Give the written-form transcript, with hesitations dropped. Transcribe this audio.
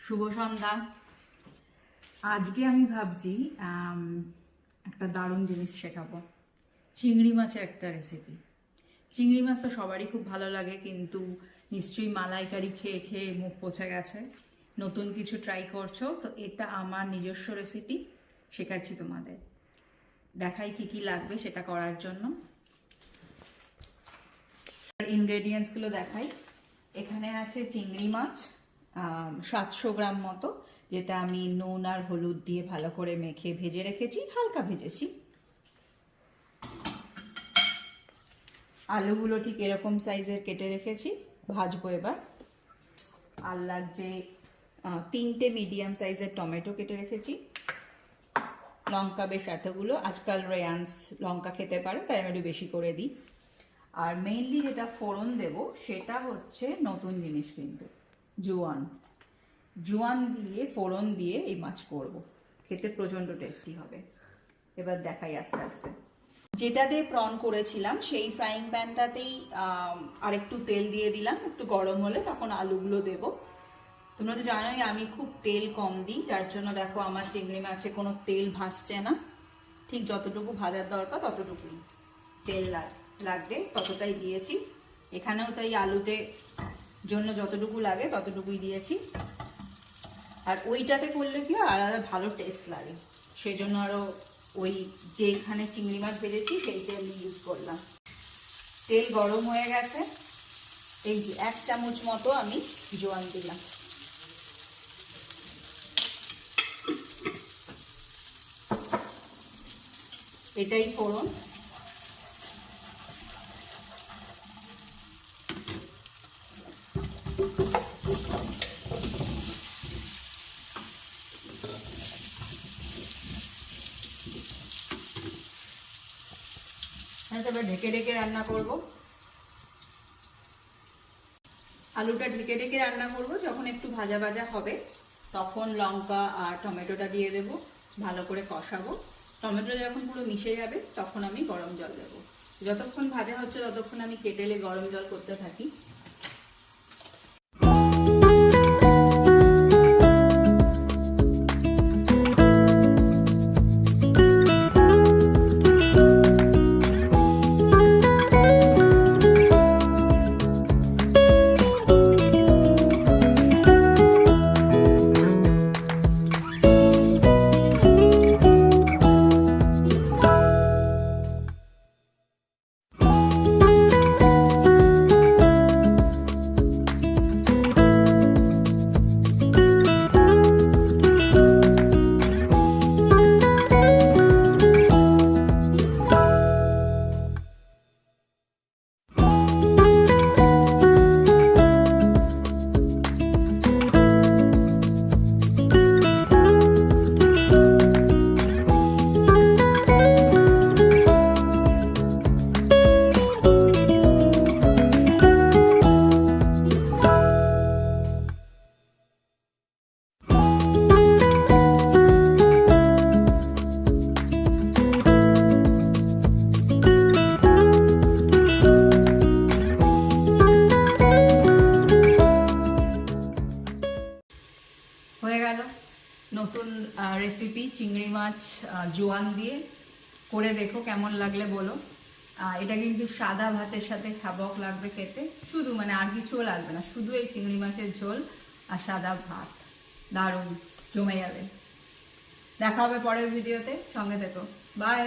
শুভ সন্ধ্যা। আজকে আমি ভাবছি একটা দারুণ জিনিস শেখাবো, চিংড়ি মাছের একটা রেসিপি। চিংড়ি মাছ তো সবারই খুব ভালো লাগে, কিন্তু নিশ্চয়ই মালাইকারি খেয়ে খেয়ে মুখ পচে গেছে। নতুন কিছু ট্রাই করছো তো, এটা আমার নিজস্ব রেসিপি, শেখাচ্ছি তোমাদের। দেখাই কি কি লাগবে সেটা করার জন্য। ইনগ্রেডিয়েন্টসগুলো দেখাই। এখানে আছে চিংড়ি মাছ 700 গ্রাম মতো, যেটা আমি নুন আর হলুদ দিয়ে ভালো করে মেখে ভেজে রেখেছি, হালকা ভেজেছি। আলুগুলো ঠিক এরকম সাইজের কেটে রেখেছি, ভাজবো এবার। আর লাগছে 3টে মিডিয়াম সাইজের টমেটো কেটে রেখেছি। লঙ্কা বেশ এতগুলো, আজকাল রেয়ান্স লঙ্কা খেতে পারে তাই আমি একটু বেশি করে দিই। আর মেইনলি যেটা ফোড়ন দেব সেটা হচ্ছে নতুন জিনিস, কিন্তু জোয়ান দিয়ে ফোড়ন দিয়ে এই মাছ করব, খেতে প্রচণ্ড টেস্টি হবে। এবার দেখাই আস্তে আস্তে। যেটাতে প্রন করেছিলাম সেই ফ্রাইং প্যানটাতেই আরেকটু তেল দিয়ে দিলাম, একটু গরম হলে তখন আলুগুলো দেব। তোমরা তো জানোই আমি খুব তেল কম দিই, যার জন্য দেখো আমার চিংড়ি মাছে কোনো তেল ভাসছে না। ঠিক যতটুকু ভাজার দরকার ততটুকুই তেল লাগবে, ততটাই দিয়েছি। এখানেও তাই আলুতে জন্য যতটুকু লাগে ততটুকুই দিয়েছি। আর ওইটাতে করলে কি আলাদা ভালো টেস্ট লাগে, সেই জন্য আরও ওই যেখানে চিংড়ি মাছ ভেজেছি সেই তেল ইউজ করলাম। তেল গরম হয়ে গেছে, এই যে 1 চামচ মতো আমি জোয়ান দিলাম। এটাই ফোড়ন। এবার ঢেকে ঢেকে রান্না করব। আলুটা ঢেকে ঢেকে রান্না করব, যখন একটু ভাজা ভাজা হবে তখন লঙ্কা আর টমেটোটা দিয়ে দেব, ভালো করে কষাবো। টমেটো যখন পুরো মিশে যাবে তখন আমি গরম জল দেবো। যতক্ষণ ভাজা হচ্ছে ততক্ষণ আমি কেটেলে গরম জল করতে থাকি। হয়ে গেল নতুন রেসিপি, চিংড়ি মাছ জোয়ান দিয়ে। করে দেখো কেমন লাগলে বলো। এটা কিন্তু সাদা ভাতের সাথে খাবক লাগবে খেতে, শুধু মানে আর কিছুও লাগবে না, শুধু এই চিংড়ি মাছের ঝোল আর সাদা ভাত, দারুণ জমে যাবে। দেখা হবে পরের ভিডিওতে, সঙ্গে থেকো। বাই।